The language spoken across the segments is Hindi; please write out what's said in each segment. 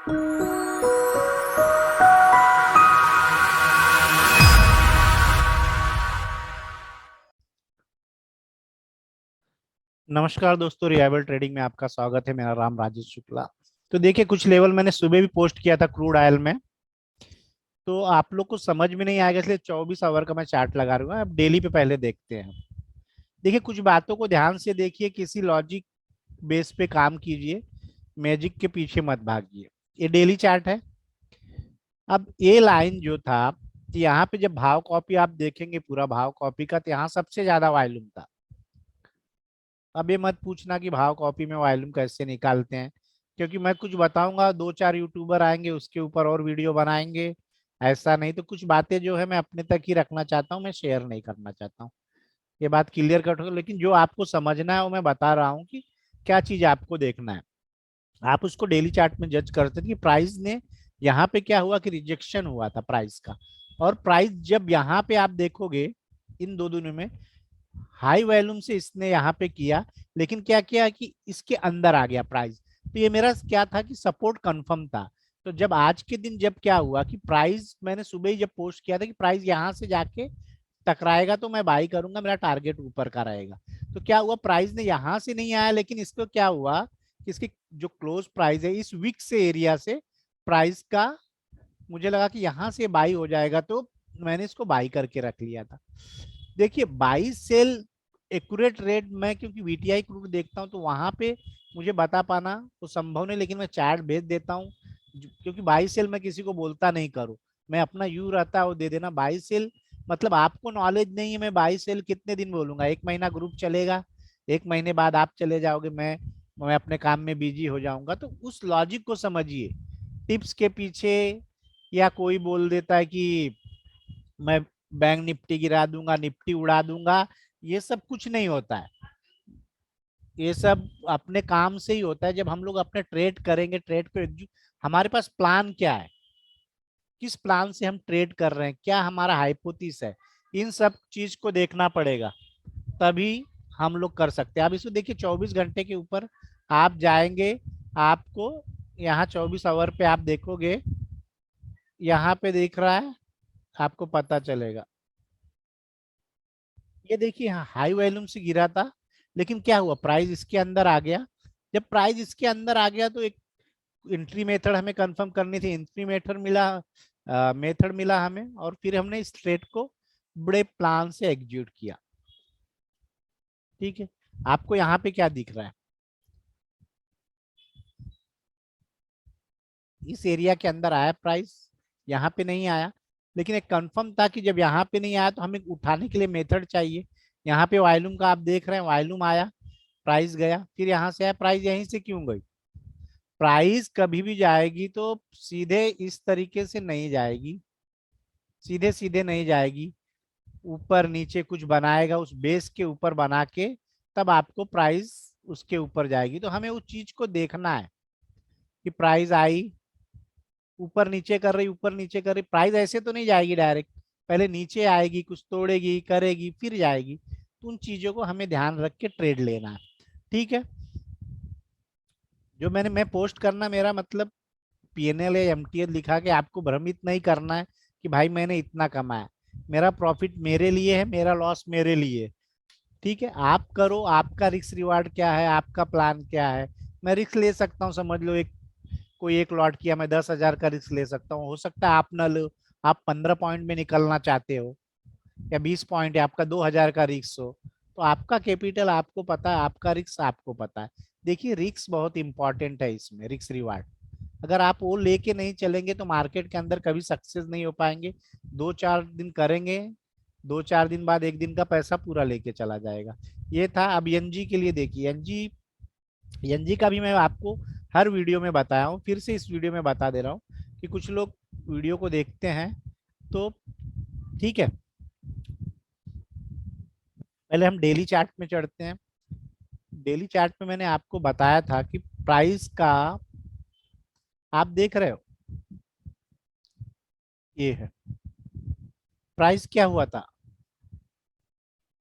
नमस्कार दोस्तों, रिलायबल ट्रेडिंग में आपका स्वागत है। मेरा नाम राजेश शुक्ला। तो देखिए, कुछ लेवल मैंने सुबह भी पोस्ट किया था क्रूड ऑयल में, तो आप लोग को समझ में नहीं आएगा, इसलिए 24 आवर का मैं चार्ट लगा रहा हूँ। अब डेली पे पहले देखते हैं। देखिए, कुछ बातों को ध्यान से देखिए, किसी लॉजिक बेस पे काम कीजिए, मैजिक के पीछे मत भागिए। ये डेली चार्ट है। अब ये लाइन जो था, तो यहाँ पे जब भाव कॉपी आप देखेंगे, पूरा भाव कॉपी का, तो यहाँ सबसे ज्यादा वॉल्यूम था। अब ये मत पूछना कि भाव कॉपी में वॉल्यूम कैसे निकालते हैं, क्योंकि मैं कुछ बताऊंगा, दो चार यूट्यूबर आएंगे उसके ऊपर और वीडियो बनाएंगे। ऐसा नहीं, तो कुछ बातें जो है मैं अपने तक ही रखना चाहता हूँ, मैं शेयर नहीं करना चाहता हूँ। ये बात क्लियर कट हो, लेकिन जो आपको समझना है वो मैं बता रहा हूँ कि क्या चीज आपको देखना है। आप उसको डेली चार्ट में जज करते थे कि प्राइस ने यहाँ पे क्या हुआ, कि रिजेक्शन हुआ था प्राइस का। और प्राइस जब यहाँ पे आप देखोगे, इन दो दिनों में हाई वॉल्यूम से इसने यहाँ पे किया, लेकिन क्या किया कि इसके अंदर आ गया प्राइस। तो ये मेरा क्या था कि सपोर्ट कंफर्म था। तो जब आज के दिन जब क्या हुआ कि प्राइस, मैंने सुबह ही जब पोस्ट किया था कि प्राइस यहाँ से जाके टकराएगा तो मैं बाई करूंगा, मेरा टारगेट ऊपर का रहेगा। तो क्या हुआ, प्राइस ने यहाँ से नहीं आया, लेकिन इसको क्या हुआ कि इसकी जो क्लोज प्राइस है इस वीक से एरिया से प्राइस का, मुझे लगा कि यहाँ से बाई हो जाएगा, तो मैंने इसको बाई करके रख लिया था। देखिए, बाई सेल एक्यूरेट रेट मैं क्योंकि वीटीआई क्रूड देखता हूं, तो वहां पे मुझे बता पाना तो संभव नहीं, लेकिन मैं चार्ट भेज देता हूं। क्योंकि बाई सेल मैं किसी को बोलता नहीं करूं, मैं अपना यू रहता है वो दे देना। बाई सेल मतलब आपको नॉलेज नहीं है, मैं बाई सेल कितने दिन बोलूंगा, एक महीना ग्रुप चलेगा, एक महीने बाद आप चले जाओगे, मैं अपने काम में बिजी हो जाऊंगा। तो उस लॉजिक को समझिए। टिप्स के पीछे या कोई बोल देता है कि मैं बैंक निफ्टी गिरा दूंगा, निफ्टी उड़ा दूंगा, ये सब कुछ नहीं होता है। ये सब अपने काम से ही होता है। जब हम लोग अपने ट्रेड करेंगे, ट्रेड को हमारे पास प्लान क्या है, किस प्लान से हम ट्रेड कर रहे हैं, क्या हमारा हाइपोथेसिस है, इन सब चीज को देखना पड़ेगा, तभी हम लोग कर सकते हैं। आप इसको देखिए, 24 घंटे के ऊपर आप जाएंगे, आपको यहाँ 24 आवर पे आप देखोगे, यहाँ पे दिख रहा है, आपको पता चलेगा। ये देखिए, हाँ हाई वॉल्यूम से गिरा था, लेकिन क्या हुआ, प्राइस इसके अंदर आ गया। जब प्राइस इसके अंदर आ गया तो एक एंट्री मेथड हमें कंफर्म करनी थी, एंट्री मेथड मिला, मेथड मिला हमें, और फिर हमने इस ट्रेड को बड़े प्लान से एग्जीक्यूट किया। ठीक है, आपको यहाँ पे क्या दिख रहा है, इस एरिया के अंदर आया प्राइस, यहाँ पे नहीं आया, लेकिन एक कंफर्म था कि जब यहाँ पे नहीं आया तो हमें उठाने के लिए मेथड चाहिए। यहाँ पे वॉल्यूम का आप देख रहे हैं, वॉल्यूम आया, प्राइस गया, फिर यहाँ से आया, प्राइस यहीं से क्यों गई। प्राइस कभी भी जाएगी तो सीधे इस तरीके से नहीं जाएगी, सीधे सीधे नहीं जाएगी, ऊपर नीचे कुछ बनाएगा, उस बेस के ऊपर बना के तब आपको प्राइस उसके ऊपर जाएगी। तो हमें उस चीज को देखना है कि प्राइस आई, ऊपर नीचे कर रही, ऊपर नीचे कर रही, प्राइस ऐसे तो नहीं जाएगी डायरेक्ट, पहले नीचे आएगी, कुछ तोड़ेगी, करेगी, फिर जाएगी। तो उन चीजों को हमें ध्यान रख के ट्रेड लेना है। ठीक है, जो मैं पोस्ट करना, मेरा मतलब पीएनएल या एमटीएल लिखा के आपको भ्रमित नहीं करना है कि भाई मैंने इतना कमाया। मेरा प्रॉफिट मेरे लिए है, मेरा लॉस मेरे लिए। ठीक है, आप करो, आपका रिस्क रिवार्ड क्या है, आपका प्लान क्या है। मैं रिस्क ले सकता हूँ, समझ लो एक कोई एक लॉट किया, मैं 10,000 का रिस्क ले सकता हूँ, हो सकता है आप ना लो, आप 15 पॉइंट में निकलना चाहते हो, या 20 पॉइंट है, आपका 2,000 का रिस्क हो। तो आपका कैपिटल आपको पता है, आपका रिस्क आपको पता है। देखिए, रिस्क बहुत इंपॉर्टेंट है इसमें, रिस्क रिवार्ड। अगर आप वो लेके नहीं चलेंगे तो मार्केट के अंदर कभी सक्सेस नहीं हो पाएंगे। 2-4 दिन करेंगे, 2-4 दिन बाद एक दिन का पैसा पूरा लेके चला जाएगा। ये था। अब एनजी के लिए देखिए, एनजी, एनजी का भी मैं आपको हर वीडियो में बताया हूँ, फिर से इस वीडियो में बता दे रहा हूँ कि कुछ लोग वीडियो को देखते हैं। तो ठीक है, पहले हम डेली चार्ट में चढ़ते हैं। डेली चार्ट में मैंने आपको बताया था कि प्राइस का, आप देख रहे हो, ये है प्राइस, क्या हुआ था,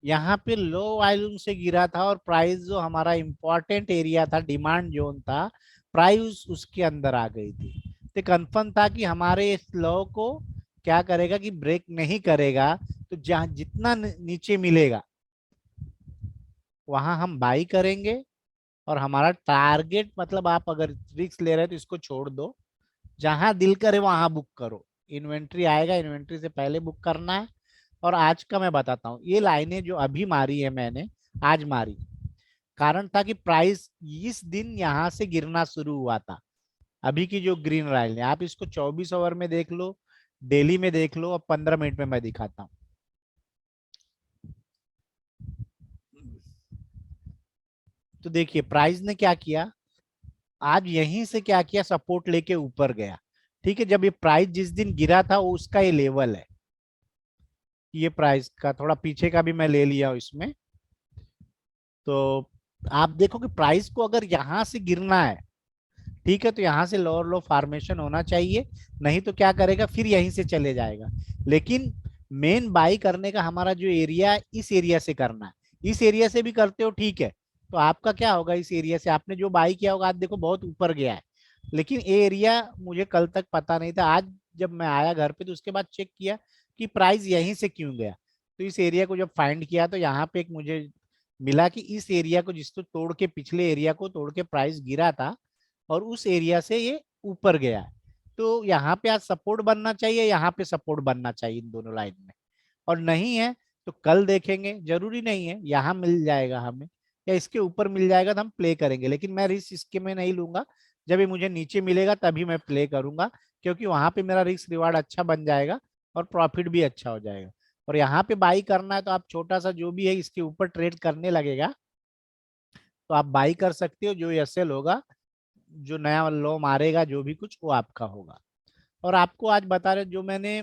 यहाँ पे लो वॉल्यूम से गिरा था, और प्राइस जो हमारा इंपॉर्टेंट एरिया था, डिमांड जोन था, प्राइस उसके अंदर आ गई थी। तो कंफर्म था कि हमारे इस लॉ को क्या करेगा कि ब्रेक नहीं करेगा। तो जहां जितना नीचे मिलेगा वहां हम बाई करेंगे, और हमारा टारगेट मतलब आप अगर रिस्क ले रहे हैं तो इसको छोड़ दो, जहां दिल करे वहां बुक करो। इन्वेंट्री आएगा, इन्वेंट्री से पहले बुक करना है। और आज का मैं बताता हूँ, ये लाइनें जो अभी मारी है मैंने, आज मारी, कारण था कि प्राइस इस दिन यहां से गिरना शुरू हुआ था। अभी की जो ग्रीन लाइन है, आप इसको 24 ओवर में देख लो, डेली में देख लो, और 15 मिनट में मैं दिखाता हूँ। तो देखिए प्राइस ने क्या किया, आज यहीं से क्या किया, सपोर्ट लेके ऊपर गया। ठीक है, जब ये प्राइस जिस दिन गिरा था वो उसका ये लेवल है, ये प्राइस का थोड़ा पीछे का भी मैं ले लिया हूं इसमें। तो आप देखो कि प्राइस को अगर यहां से गिरना है, ठीक है, तो यहाँ से लोअर लो फॉर्मेशन होना चाहिए, नहीं तो क्या करेगा फिर यहीं से चले जाएगा। लेकिन मेन बाई करने का हमारा जो एरिया, इस एरिया से करना है। इस एरिया से भी करते हो ठीक है, तो आपका क्या होगा, इस एरिया से आपने जो बाई किया होगा, आज देखो बहुत ऊपर गया है। लेकिन ये एरिया मुझे कल तक पता नहीं था, आज जब मैं आया घर पे तो उसके बाद चेक किया कि प्राइस यहीं से क्यों गया। तो इस एरिया को जब फाइंड किया तो यहाँ पे एक मुझे मिला कि इस एरिया को, जिसको तोड़ के, पिछले एरिया को तोड़ के प्राइस गिरा था, और उस एरिया से ये ऊपर गया है। तो यहाँ पे आज सपोर्ट बनना चाहिए, यहाँ पे सपोर्ट बनना चाहिए इन दोनों लाइन में। और नहीं है तो कल देखेंगे, जरूरी नहीं है यहाँ मिल जाएगा हमें या इसके ऊपर मिल जाएगा तो हम प्ले करेंगे, लेकिन मैं रिस्क इसके में नहीं लूंगा। जब ये मुझे नीचे मिलेगा तभी मैं प्ले करूंगा, क्योंकि वहां पे मेरा रिस्क रिवार्ड अच्छा बन जाएगा और प्रॉफिट भी अच्छा हो जाएगा। और यहाँ पे बाई करना है तो आप छोटा सा जो भी है इसके ऊपर ट्रेड करने लगेगा तो आप बाई कर सकते हो। जो एसएल होगा, जो नया लो मारेगा, जो भी कुछ वो आपका होगा। और आपको आज बता रहे, जो मैंने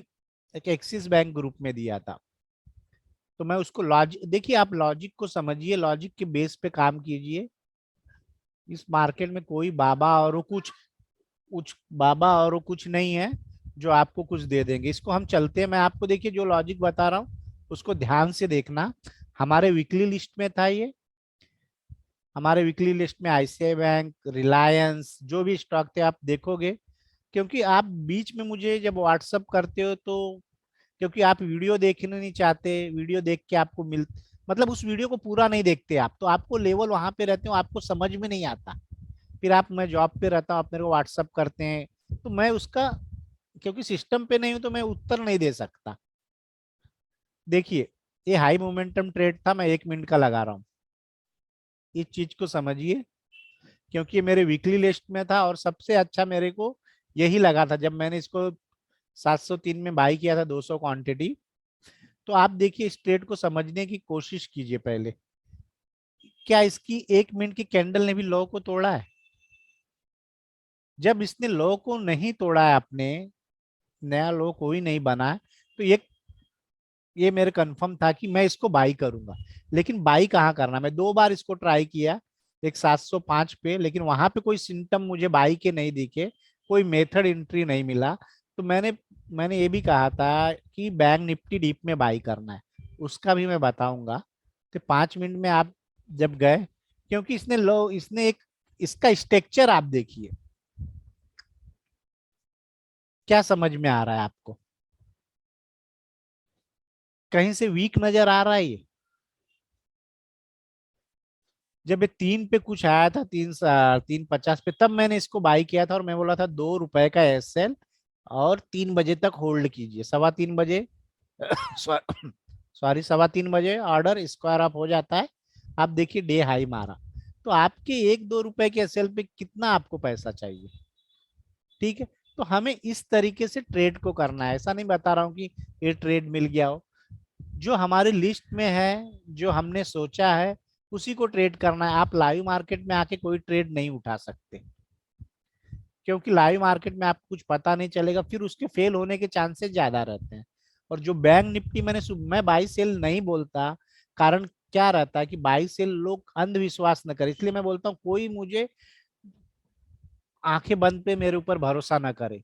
एक एक्सिस बैंक ग्रुप में दिया था, तो मैं उसको लॉजिक, देखिए आप लॉजिक को समझिए, लॉजिक के बेस पे काम कीजिए। इस मार्केट में कोई बाबा और वो कुछ कुछ बाबा और वो कुछ नहीं है जो आपको कुछ दे देंगे। इसको हम चलते हैं, मैं आपको देखिए जो लॉजिक बता रहा हूँ उसको ध्यान से देखना। हमारे वीकली लिस्ट में था ये, हमारे वीकली लिस्ट में आईसीआई बैंक, रिलायंस, जो भी स्टॉक थे आप देखोगे। क्योंकि आप बीच में मुझे जब व्हाट्सअप करते हो तो, क्योंकि आप वीडियो देखना नहीं चाहते, वीडियो देख के आपको मिल, मतलब उस वीडियो को पूरा नहीं देखते आप, तो आपको लेवल वहां पे रहते हो, आपको समझ में नहीं आता। फिर आप, मैं जॉब पे रहता हूँ, आप मेरे को व्हाट्सअप करते हैं, तो मैं उसका, क्योंकि सिस्टम पे नहीं हूं तो मैं उत्तर नहीं दे सकता। देखिए ये हाई मोमेंटम ट्रेड था, मैं 1 मिनट का लगा रहा हूँ, इस चीज को समझिए। क्योंकि ये मेरे वीकली लिस्ट में था और सबसे अच्छा मेरे को यही लगा था जब मैंने इसको 703 में बाई किया था, 200 क्वांटिटी। तो आप देखिए इस ट्रेड को समझने की कोशिश कीजिए पहले, क्या इसकी 1 मिनट की कैंडल ने भी लो को तोड़ा है? जब इसने लो को नहीं तोड़ा है, आपने नया लो कोई नहीं बना है, तो ये मेरे कंफर्म था कि मैं इसको बाई करूंगा। लेकिन बाई कहाँ करना, मैं 2 बार इसको ट्राई किया, एक 705 पे, लेकिन वहां पे कोई सिम्टम मुझे बाई के नहीं दिखे, कोई मेथड एंट्री नहीं मिला। तो मैंने मैंने ये भी कहा था कि बैंक निफ्टी डीप में बाई करना है, उसका भी मैं बताऊंगा। तो 5 मिनट में आप जब गए, क्योंकि इसने लो, इसने एक, इसका स्ट्रक्चर आप देखिए, क्या समझ में आ रहा है आपको? कहीं से वीक नजर आ रहा है ये? जब ये 3 पे कुछ आया था, 350 पे, तब मैंने इसको बाई किया था और मैं बोला था 2 रुपए का एसएल, और 3 बजे तक होल्ड कीजिए, 3:15 बजे सॉरी 3:15 बजे ऑर्डर स्क्वायर अप हो जाता है। आप देखिए डे हाई मारा, तो आपके 1-2 रुपए के एसएल पे कितना आपको पैसा चाहिए? ठीक है, तो हमें इस तरीके से ट्रेड को करना है, ऐसा नहीं बता रहा हूँ कि ये ट्रेड मिल गया हो। जो हमारे लिस्ट में है, जो हमने सोचा है, उसी को ट्रेड करना है। आप लाइव मार्केट में आके कोई ट्रेड नहीं उठा सकते, क्योंकि लाइव मार्केट में आपको कुछ पता नहीं चलेगा, फिर उसके फेल होने के चांसेस ज्यादा रहते हैं। और जो बैंक निफ्टी मैंने मैं बाई सेल नहीं बोलता, कारण क्या रहता है कि बाई सेल लोग अंधविश्वास न करे, इसलिए मैं बोलता हूँ कोई मुझे आंखें बंद पे मेरे ऊपर भरोसा ना करे,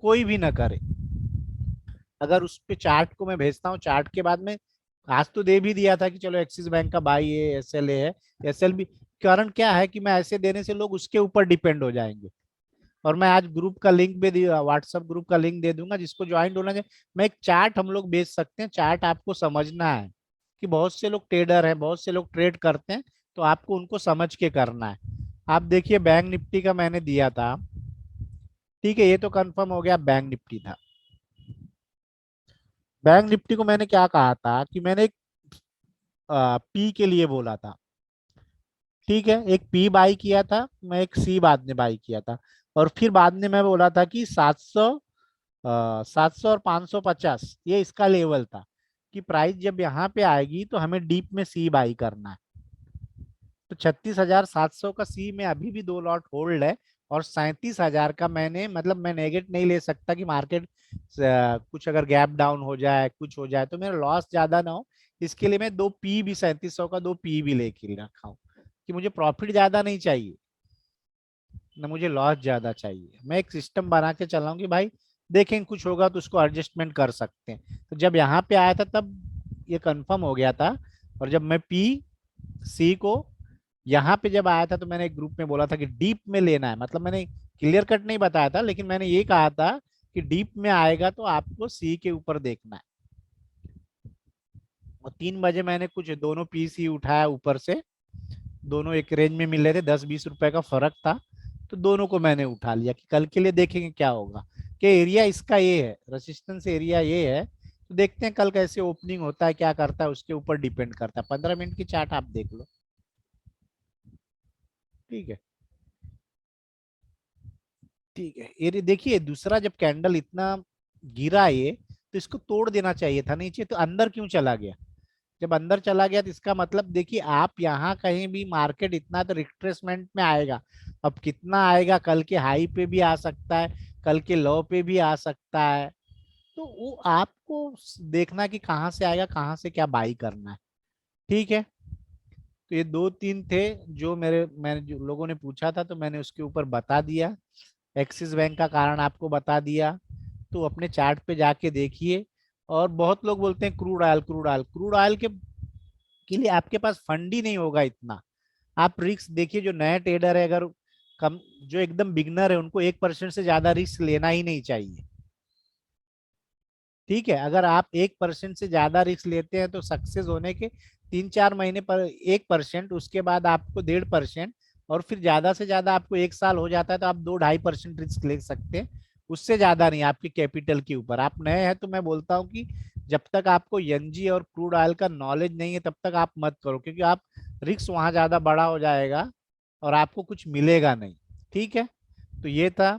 कोई भी ना करे। अगर उस पे चार्ट को मैं भेजता हूँ, चार्ट के बाद में, आज तो दे भी दिया था कि चलो एक्सिस बैंक का बाई है, एसएल है, एसएल भी, कारण क्या है कि मैं ऐसे देने से लोग उसके ऊपर डिपेंड हो जाएंगे, और मैं आज ग्रुप का लिंक भी व्हाट्सएप ग्रुप का लिंक दे दूंगा, जिसको ज्वाइन होना चाहिए। मैं एक चार्ट हम लोग बेच सकते हैं, चार्ट आपको समझना है कि बहुत से लोग ट्रेडर हैं, बहुत से लोग ट्रेड करते हैं, तो आपको उनको समझ के करना है। आप देखिए बैंक निफ्टी का मैंने दिया था, ठीक है, ये तो कंफर्म हो गया बैंक निफ्टी था। बैंक निफ्टी को मैंने क्या कहा था कि मैंने एक पी के लिए बोला था, ठीक है, एक पी बाई किया था, मैं एक सी बाद में बाई किया था, और फिर बाद में मैं बोला था कि 700 और 550 ये इसका लेवल था, कि प्राइस जब यहाँ पे आएगी तो हमें डीप में सी बाई करना है। तो 36,700 का सी में अभी भी 2 लॉट होल्ड है, और 37,000 का मैंने, मतलब मैं नेगेट नहीं ले सकता कि मार्केट कुछ अगर गैप डाउन हो जाए, कुछ हो जाए तो मेरा लॉस ज्यादा ना हो, इसके लिए मैं दो पी भी 3700 का दो पी भी लेके रखा हूँ, कि मुझे प्रॉफिट ज्यादा नहीं चाहिए ना मुझे लॉस ज्यादा चाहिए। मैं एक सिस्टम बना के चला हूँ कि भाई देखें कुछ होगा तो उसको एडजस्टमेंट कर सकते हैं। तो जब यहाँ पे आया था तब ये कंफर्म हो गया था, और जब मैं पी सी को यहाँ पे जब आया था तो मैंने एक ग्रुप में बोला था कि डीप में लेना है, मतलब मैंने क्लियर कट नहीं बताया था, लेकिन मैंने ये कहा था कि डीप में आएगा तो आपको सी के ऊपर देखना है। और 3 बजे मैंने कुछ दोनों पी सी उठाया ऊपर से, दोनों एक रेंज में मिल रहे थे, 10-20 रुपए का फर्क था, तो दोनों को मैंने उठा लिया कि कल के लिए देखेंगे क्या होगा। कि एरिया इसका ये है, रेसिस्टेंस एरिया ये है, तो देखते हैं कल कैसे ओपनिंग होता है, क्या करता है, उसके ऊपर डिपेंड करता है। 15 मिनट की चार्ट आप देख लो, ठीक है। ठीक है, ये देखिए दूसरा, जब कैंडल इतना गिरा ये, तो इसको तोड़ देना चाहिए था नीचे, तो अंदर क्यों चला गया? जब अंदर चला गया तो इसका मतलब देखिए, आप यहाँ कहीं भी मार्केट इतना तो रिट्रेसमेंट में आएगा। अब कितना आएगा, कल के हाई पे भी आ सकता है, कल के लो पे भी आ सकता है, तो वो आपको देखना कि कहाँ से आएगा, कहाँ से क्या बाई करना है, ठीक है। तो ये दो तीन थे जो मैंने जो लोगों ने पूछा था, तो मैंने उसके ऊपर बता दिया। एक्सिस बैंक का कारण आपको बता दिया, तो अपने चार्ट पे जाके देखिए। और बहुत लोग बोलते हैं crude oil, crude oil, crude oil के लिए आपके पास फंड ही नहीं होगा इतना। आप रिस्क देखिए, जो नए ट्रेडर है, अगर कम, जो एकदम बिगनर है, उनको 1% से ज्यादा रिस्क लेना ही नहीं चाहिए, ठीक है। अगर आप 1% से ज्यादा रिस्क लेते हैं तो सक्सेस होने के 3-4 महीने पर 1%, उसके बाद आपको 1.5%, और फिर ज्यादा से ज्यादा आपको 1 साल हो जाता है तो आप 2-2.5% रिस्क ले सकते हैं, उससे ज्यादा नहीं आपकी कैपिटल के ऊपर। आप नए हैं तो मैं बोलता हूँ कि जब तक आपको एनजी और क्रूड ऑयल का नॉलेज नहीं है तब तक आप मत करो, क्योंकि आप रिस्क वहां ज्यादा बड़ा हो जाएगा और आपको कुछ मिलेगा नहीं, ठीक है। तो ये था।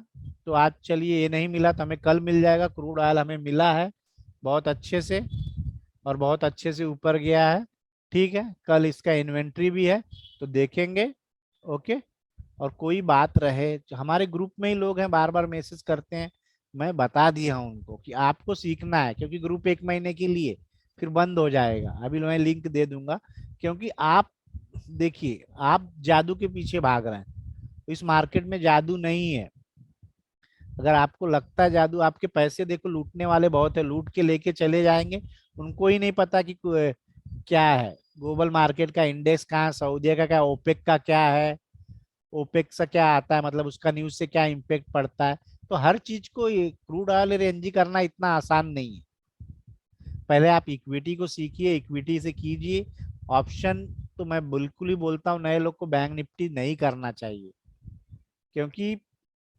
तो आज चलिए, ये नहीं मिला तो हमें कल मिल जाएगा, क्रूड ऑयल हमें मिला है बहुत अच्छे से, और बहुत अच्छे से ऊपर गया है, ठीक है। कल इसका इन्वेंट्री भी है, तो देखेंगे, ओके। और कोई बात रहे, जो हमारे ग्रुप में ही लोग हैं बार बार मैसेज करते हैं, मैं बता दिया हूं उनको कि आपको सीखना है, क्योंकि ग्रुप 1 महीने के लिए फिर बंद हो जाएगा। अभी मैं लिंक दे दूंगा, क्योंकि आप देखिए, आप जादू के पीछे भाग रहे हैं, इस मार्केट में जादू नहीं है। अगर आपको लगता है जादू, आपके पैसे देखो, लूटने वाले बहुत है, लूट के लेके चले जाएंगे, उनको ही नहीं पता कि क्या है ग्लोबल मार्केट का इंडेक्स, कहाँ है, सऊदी का क्या, ओपेक का क्या है, ओपेक से क्या आता है, मतलब उसका न्यूज से क्या इम्पेक्ट पड़ता है। तो हर चीज को क्रूड ऑयल रेंजी करना इतना आसान नहीं है। पहले आप इक्विटी को सीखिए, इक्विटी से कीजिए ऑप्शन। तो मैं बिल्कुल ही बोलता हूँ नए लोग को बैंक निफ्टी नहीं करना चाहिए, क्योंकि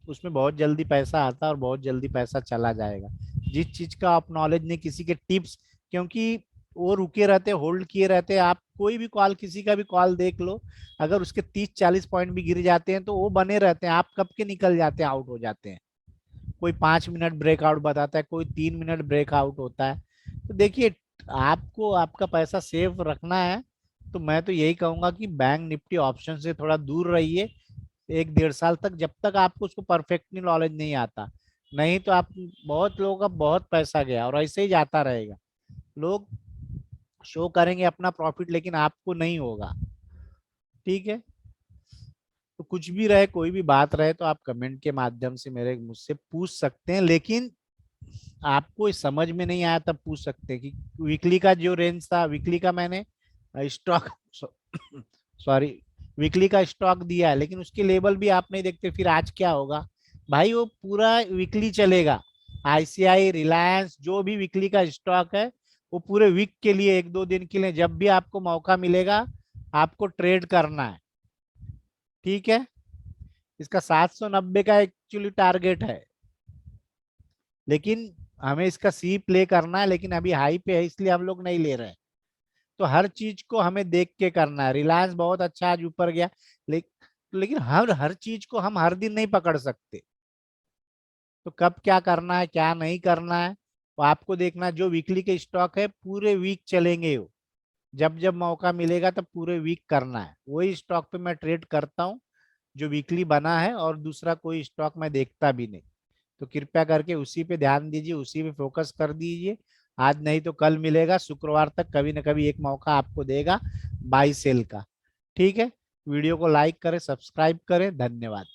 उसमें बहुत जल्दी पैसा आता है और बहुत जल्दी पैसा चला जाएगा। जिस चीज का आप नॉलेज नहीं, किसी के टिप्स, क्योंकि वो रुके रहते, होल्ड किए रहते, आप कोई भी कॉल, किसी का भी कॉल देख लो, अगर उसके 30-40 पॉइंट भी गिर जाते हैं तो वो बने रहते हैं, आप कब के निकल जाते हैं, आउट हो जाते हैं। कोई 5 मिनट ब्रेकआउट बताता है, कोई 3 मिनट ब्रेकआउट होता है। तो देखिए, आपको आपका पैसा सेफ रखना है, तो मैं तो यही कहूंगा कि बैंक निफ्टी ऑप्शन से थोड़ा दूर रहिए 1-1.5 साल तक, जब तक आपको उसको परफेक्टली नॉलेज नहीं आता। नहीं तो आप, बहुत लोगों का बहुत पैसा गया और ऐसे ही जाता रहेगा। लोग शो करेंगे अपना प्रॉफिट, लेकिन आपको नहीं होगा, ठीक है। तो कुछ भी रहे, कोई भी बात रहे, तो आप कमेंट के माध्यम से मेरे मुझसे पूछ सकते हैं, लेकिन आपको इस समझ में नहीं आया तब पूछ सकते हैं कि वीकली का जो रेंज था, वीकली का मैंने स्टॉक सॉरी वीकली का स्टॉक दिया है, लेकिन उसके लेवल भी आप नहीं देखते, फिर आज क्या होगा, भाई वो पूरा वीकली चलेगा। आईसीआई, रिलायंस, जो भी वीकली का स्टॉक है वो पूरे वीक के लिए, एक दो दिन के लिए, जब भी आपको मौका मिलेगा आपको ट्रेड करना है। ठीक है। इसका 790 का एक्चुअली टारगेट है, लेकिन हमें इसका सी प्ले करना है, लेकिन अभी हाई पे है इसलिए हम लोग नहीं ले रहे हैं। तो हर चीज को हमें देख के करना है। रिलायंस बहुत अच्छा आज ऊपर गया, लेकिन हर हर चीज को हम हर दिन नहीं पकड़ सकते। तो कब क्या करना है क्या नहीं करना है वो आपको देखना है। जो वीकली के स्टॉक है पूरे वीक चलेंगे वो, जब जब मौका मिलेगा तब पूरे वीक करना है। वही स्टॉक पे मैं ट्रेड करता हूँ जो वीकली बना है, और दूसरा कोई स्टॉक मैं देखता भी नहीं। तो कृपया करके उसी पे ध्यान दीजिए, उसी पे फोकस कर दीजिए। आज नहीं तो कल मिलेगा, शुक्रवार तक कभी ना कभी एक मौका आपको देगा बाई सेल का। ठीक है। वीडियो को लाइक करें, सब्सक्राइब करें। धन्यवाद।